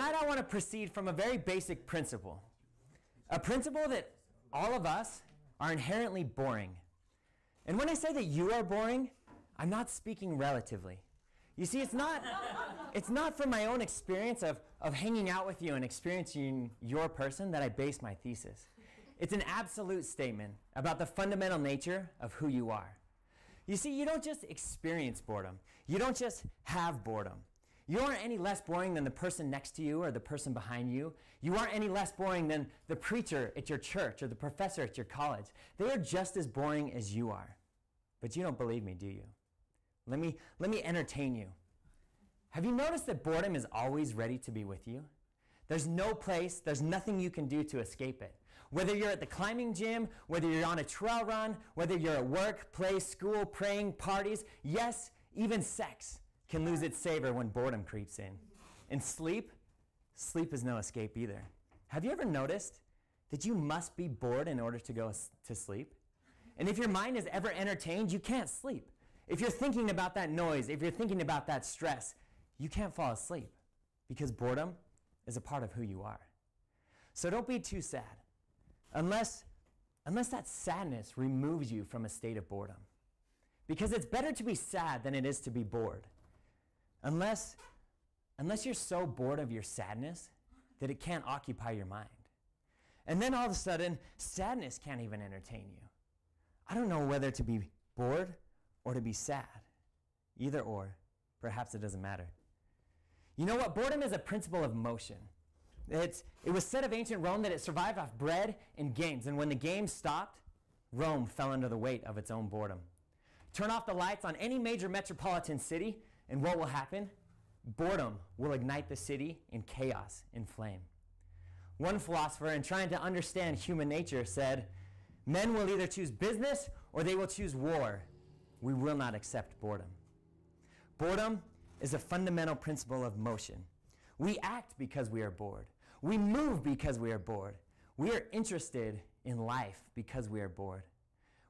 tonight I want to proceed from a very basic principle. A principle that all of us are inherently boring. And when I say that you are boring, I'm not speaking relatively. You see, it's not from my own experience of hanging out with you and experiencing your person that I base my thesis. It's an absolute statement about the fundamental nature of who you are. You see, you don't just experience boredom. You don't just have boredom. You aren't any less boring than the person next to you or the person behind you. You aren't any less boring than the preacher at your church or the professor at your college. They are just as boring as you are. But you don't believe me, do you? Let me entertain you. Have you noticed that boredom is always ready to be with you? There's no place, there's nothing you can do to escape it. Whether you're at the climbing gym, whether you're on a trail run, whether you're at work, play, school, praying, parties, yes, even sex can lose its savor when boredom creeps in. And sleep is no escape either. Have you ever noticed that you must be bored in order to go to sleep? And if your mind is ever entertained, you can't sleep. If you're thinking about that noise, if you're thinking about that stress, you can't fall asleep because boredom is a part of who you are. So don't be too sad unless that sadness removes you from a state of boredom. Because it's better to be sad than it is to be bored. Unless you're so bored of your sadness that it can't occupy your mind. And then all of a sudden, sadness can't even entertain you. I don't know whether to be bored or to be sad. Either or, perhaps it doesn't matter. You know what? Boredom is a principle of motion. It was said of ancient Rome that it survived off bread and games, and when the games stopped, Rome fell under the weight of its own boredom. Turn off the lights on any major metropolitan city, and what will happen? Boredom will ignite the city in chaos and flame. One philosopher, in trying to understand human nature, said, "Men will either choose business or they will choose war. We will not accept boredom." Boredom is a fundamental principle of motion. We act because we are bored. We move because we are bored. We are interested in life because we are bored.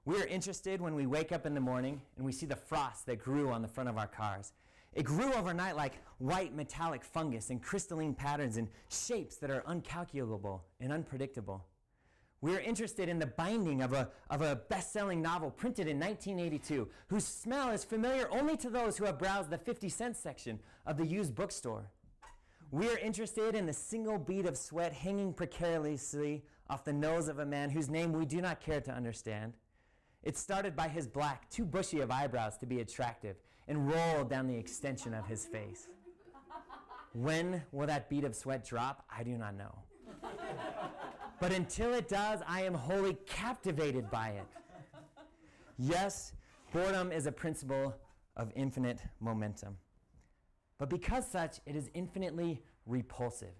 We are interested when we wake up in the morning and we see the frost that grew on the front of our cars. It grew overnight like white metallic fungus in crystalline patterns and shapes that are uncalculable and unpredictable. We are interested in the binding of a best-selling novel printed in 1982, whose smell is familiar only to those who have browsed the 50-cent section of the used bookstore. We are interested in the single bead of sweat hanging precariously off the nose of a man whose name we do not care to understand. It started by his black, too bushy of eyebrows to be attractive, and rolled down the extension of his face. When will that bead of sweat drop? I do not know. But until it does, I am wholly captivated by it. Yes, boredom is a principle of infinite momentum. But because such, it is infinitely repulsive.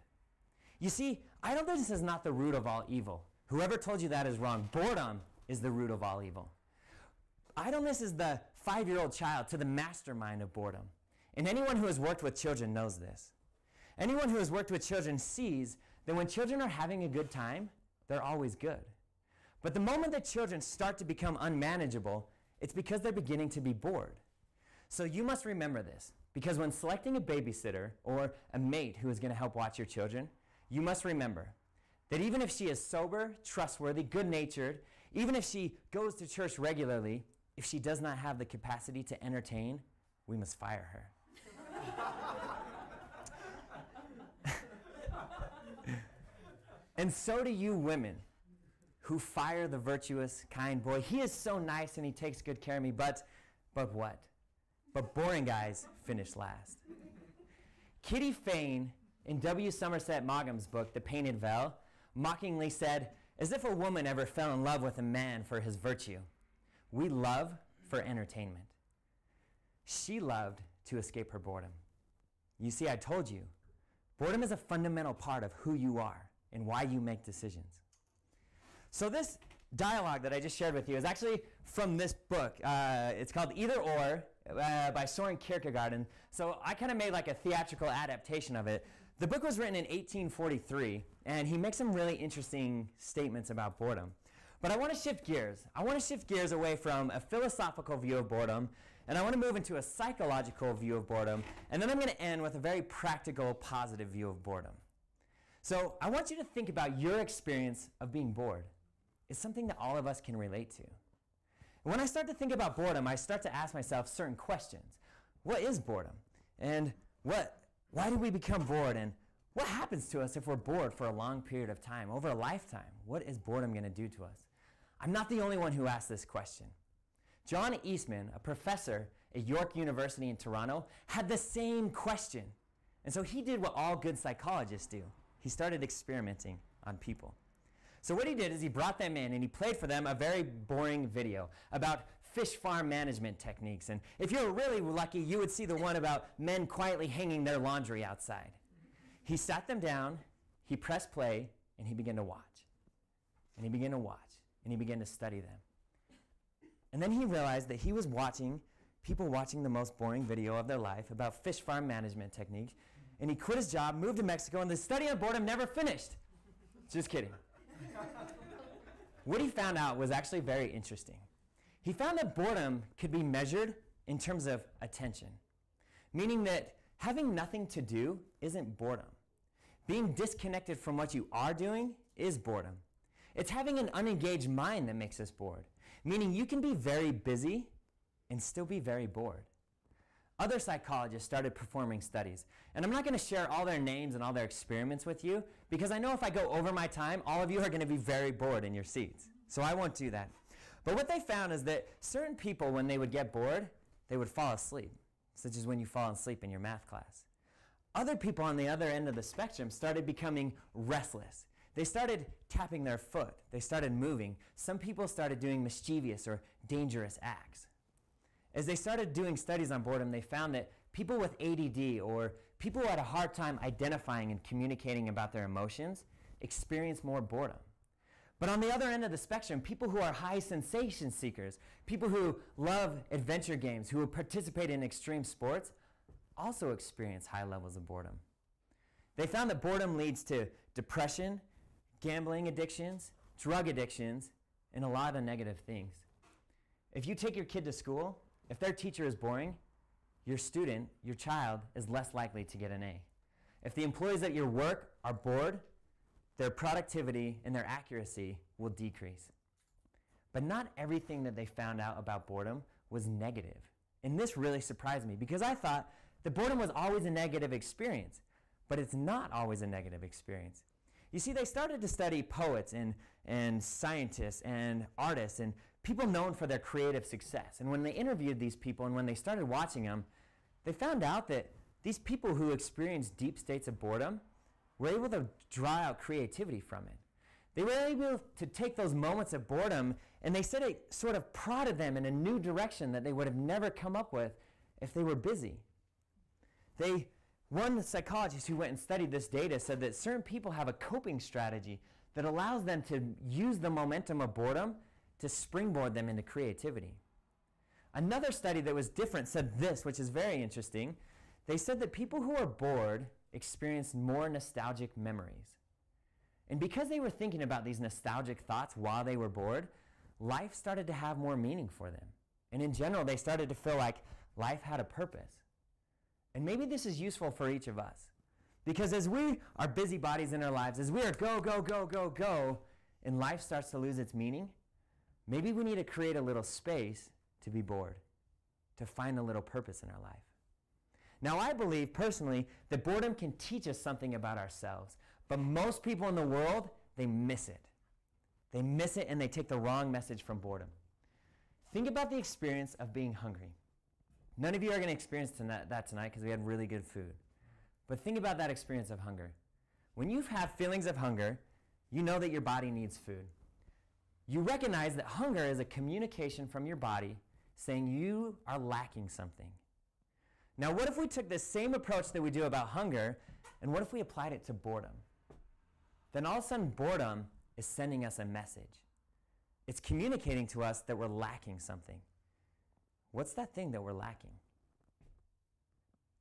You see, idleness is not the root of all evil. Whoever told you that is wrong. Boredom is the root of all evil. Idleness is the 5-year-old child to the mastermind of boredom. And anyone who has worked with children knows this. Anyone who has worked with children sees that when children are having a good time, they're always good. But the moment that children start to become unmanageable, it's because they're beginning to be bored. So you must remember this, because when selecting a babysitter or a mate who is going to help watch your children, you must remember that even if she is sober, trustworthy, good-natured, even if she goes to church regularly, if she does not have the capacity to entertain, we must fire her. And so do you women who fire the virtuous, kind boy. He is so nice and he takes good care of me, but what? But boring guys finish last. Kitty Fane, in W. Somerset Maugham's book, The Painted Veil, mockingly said, as if a woman ever fell in love with a man for his virtue. We love for entertainment. She loved to escape her boredom. You see, I told you, boredom is a fundamental part of who you are and why you make decisions. So this dialogue that I just shared with you is actually from this book. It's called Either Or by Soren Kierkegaard. And so I kind of made like a theatrical adaptation of it. The book was written in 1843, and he makes some really interesting statements about boredom. But I want to shift gears. I want to shift gears away from a philosophical view of boredom and I want to move into a psychological view of boredom, and then I'm going to end with a very practical, positive view of boredom. So I want you to think about your experience of being bored. It's something that all of us can relate to. And when I start to think about boredom, I start to ask myself certain questions. What is boredom? And why do we become bored? And what happens to us if we're bored for a long period of time, over a lifetime? What is boredom going to do to us? I'm not the only one who asked this question. John Eastman, a professor at York University in Toronto, had the same question. And so he did what all good psychologists do. He started experimenting on people. So what he did is he brought them in and he played for them a very boring video about fish farm management techniques. And if you're really lucky, you would see the one about men quietly hanging their laundry outside. He sat them down, he pressed play, and he began to watch. And he began to watch, and he began to study them. And then he realized that he was watching people watching the most boring video of their life about fish farm management techniques. And he quit his job, moved to Mexico, and the study on boredom never finished. Just kidding. What he found out was actually very interesting. He found that boredom could be measured in terms of attention, meaning that having nothing to do isn't boredom. Being disconnected from what you are doing is boredom. It's having an unengaged mind that makes us bored, meaning you can be very busy and still be very bored. Other psychologists started performing studies, and I'm not going to share all their names and all their experiments with you because I know if I go over my time, all of you are going to be very bored in your seats. So I won't do that. But what they found is that certain people, when they would get bored, they would fall asleep, such as when you fall asleep in your math class. Other people on the other end of the spectrum started becoming restless. They started tapping their foot. They started moving. Some people started doing mischievous or dangerous acts. As they started doing studies on boredom, they found that people with ADD or people who had a hard time identifying and communicating about their emotions experience more boredom. But on the other end of the spectrum, people who are high sensation seekers, people who love adventure games, who participate in extreme sports, also experience high levels of boredom. They found that boredom leads to depression, gambling addictions, drug addictions, and a lot of negative things. If you take your kid to school, if their teacher is boring, your student, your child, is less likely to get an A. If the employees at your work are bored, their productivity and their accuracy will decrease. But not everything that they found out about boredom was negative. And this really surprised me because I thought that boredom was always a negative experience, but it's not always a negative experience. You see, they started to study poets and scientists and artists and people known for their creative success. And when they interviewed these people and when they started watching them, they found out that these people who experienced deep states of boredom were able to draw out creativity from it. They were able to take those moments of boredom, and they said it sort of prodded them in a new direction that they would have never come up with if they were busy. One psychologist who went and studied this data said that certain people have a coping strategy that allows them to use the momentum of boredom to springboard them into creativity. Another study that was different said this, which is very interesting. They said that people who are bored experience more nostalgic memories. And because they were thinking about these nostalgic thoughts while they were bored, life started to have more meaning for them. And in general, they started to feel like life had a purpose. And maybe this is useful for each of us. Because as we are busybodies in our lives, as we are go, go, go, go, go, and life starts to lose its meaning, maybe we need to create a little space to be bored, to find a little purpose in our life. Now, I believe personally that boredom can teach us something about ourselves, but most people in the world, they miss it. They miss it and they take the wrong message from boredom. Think about the experience of being hungry. None of you are going to experience that tonight because we had really good food. But think about that experience of hunger. When you have feelings of hunger, you know that your body needs food. You recognize that hunger is a communication from your body saying you are lacking something. Now, what if we took this same approach that we do about hunger, and what if we applied it to boredom? Then all of a sudden, boredom is sending us a message. It's communicating to us that we're lacking something. What's that thing that we're lacking?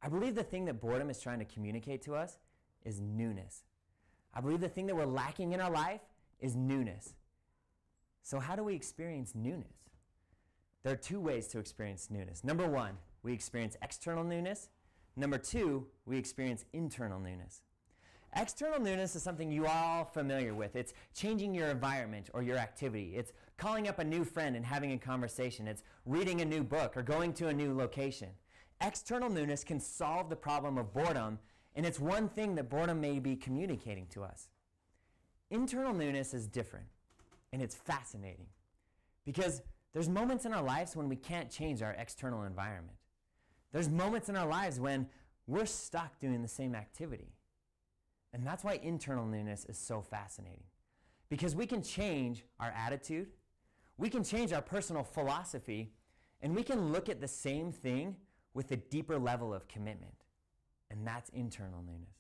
I believe the thing that boredom is trying to communicate to us is newness. I believe the thing that we're lacking in our life is newness. So how do we experience newness? there are two ways to experience newness. Number one, we experience external newness. Number two, we experience internal newness. External newness is something you are all familiar with. It's changing your environment or your activity. It's calling up a new friend and having a conversation. It's reading a new book or going to a new location. External newness can solve the problem of boredom, and it's one thing that boredom may be communicating to us. Internal newness is different, and it's fascinating because there's moments in our lives when we can't change our external environment. There's moments in our lives when we're stuck doing the same activity. And that's why internal newness is so fascinating. Because we can change our attitude, we can change our personal philosophy, and we can look at the same thing with a deeper level of commitment. And that's internal newness.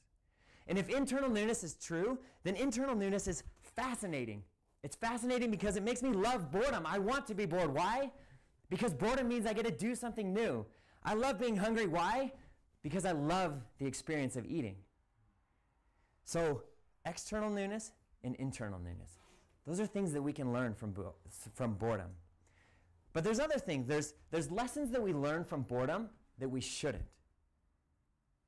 And if internal newness is true, then internal newness is fascinating. It's fascinating because it makes me love boredom. I want to be bored. Why? Because boredom means I get to do something new. I love being hungry. Why? Because I love the experience of eating. So external newness and internal newness. Those are things that we can learn from boredom. But there's other things. There's lessons that we learn from boredom that we shouldn't.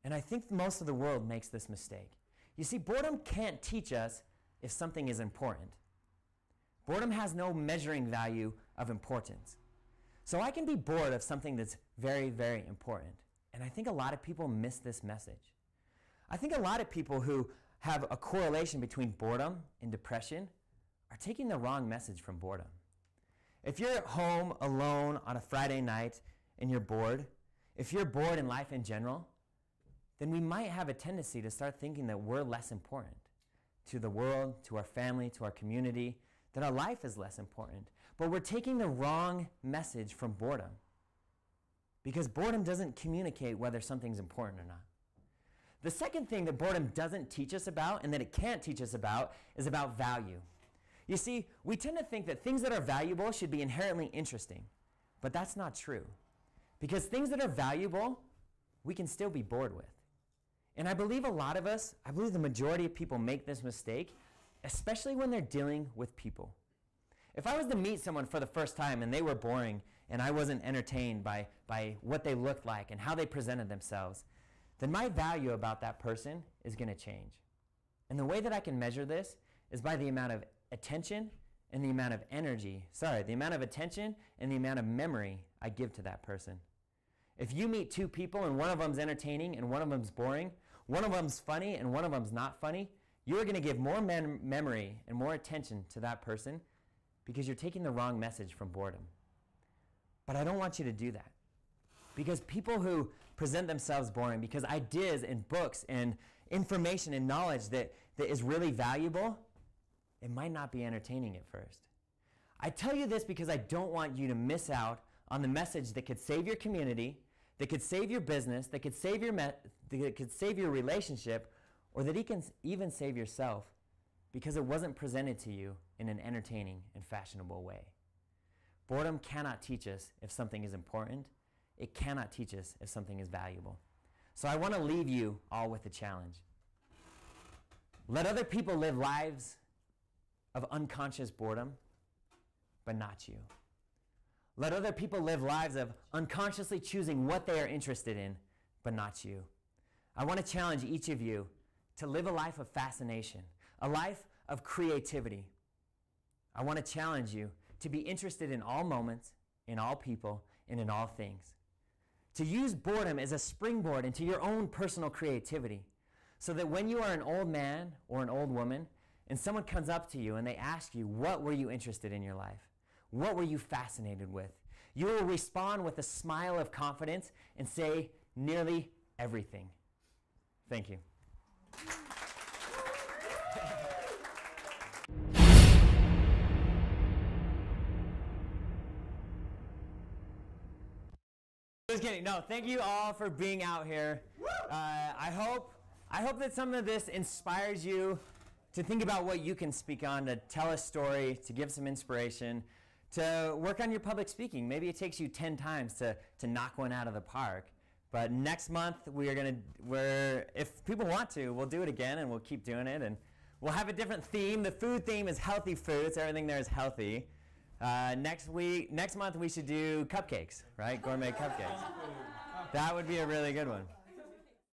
And I think most of the world makes this mistake. You see, boredom can't teach us if something is important. Boredom has no measuring value of importance. So I can be bored of something that's very, very important. And I think a lot of people miss this message. I think a lot of people who have a correlation between boredom and depression are taking the wrong message from boredom. If you're at home alone on a Friday night and you're bored, if you're bored in life in general, then we might have a tendency to start thinking that we're less important to the world, to our family, to our community, that our life is less important. But we're taking the wrong message from boredom because boredom doesn't communicate whether something's important or not. The second thing that boredom doesn't teach us about and that it can't teach us about is about value. You see, we tend to think that things that are valuable should be inherently interesting, but that's not true. Because things that are valuable, we can still be bored with. And I believe the majority of people make this mistake, especially when they're dealing with people. If I was to meet someone for the first time and they were boring and I wasn't entertained by what they looked like and how they presented themselves, then my value about that person is going to change. And the way that I can measure this is by the amount of attention and the amount of attention and the amount of memory I give to that person. If you meet two people and one of them's entertaining and one of them's boring, one of them's funny and one of them's not funny, you are going to give more memory and more attention to that person because you're taking the wrong message from boredom. But I don't want you to do that. Because people who present themselves boring, because ideas and books and information and knowledge that is really valuable, it might not be entertaining at first. I tell you this because I don't want you to miss out on the message that could save your community, that could save your business, that could save your relationship, or that can even save yourself because it wasn't presented to you in an entertaining and fashionable way. Boredom cannot teach us if something is important. It cannot teach us if something is valuable. So I want to leave you all with a challenge. Let other people live lives of unconscious boredom, but not you. Let other people live lives of unconsciously choosing what they are interested in, but not you. I want to challenge each of you to live a life of fascination, a life of creativity. I want to challenge you to be interested in all moments, in all people, and in all things. To use boredom as a springboard into your own personal creativity, so that when you are an old man or an old woman, and someone comes up to you and they ask you, what were you interested in your life? What were you fascinated with? You will respond with a smile of confidence and say, nearly everything. Thank you. Just kidding. No, thank you all for being out here. I hope that some of this inspires you to think about what you can speak on, to tell a story, to give some inspiration, to work on your public speaking. Maybe it takes you 10 times to knock one out of the park. But next month, if people want to, we'll do it again and we'll keep doing it. And we'll have a different theme. The food theme is healthy foods. Everything there is healthy. Next month we should do cupcakes, right? Gourmet cupcakes. That would be a really good one.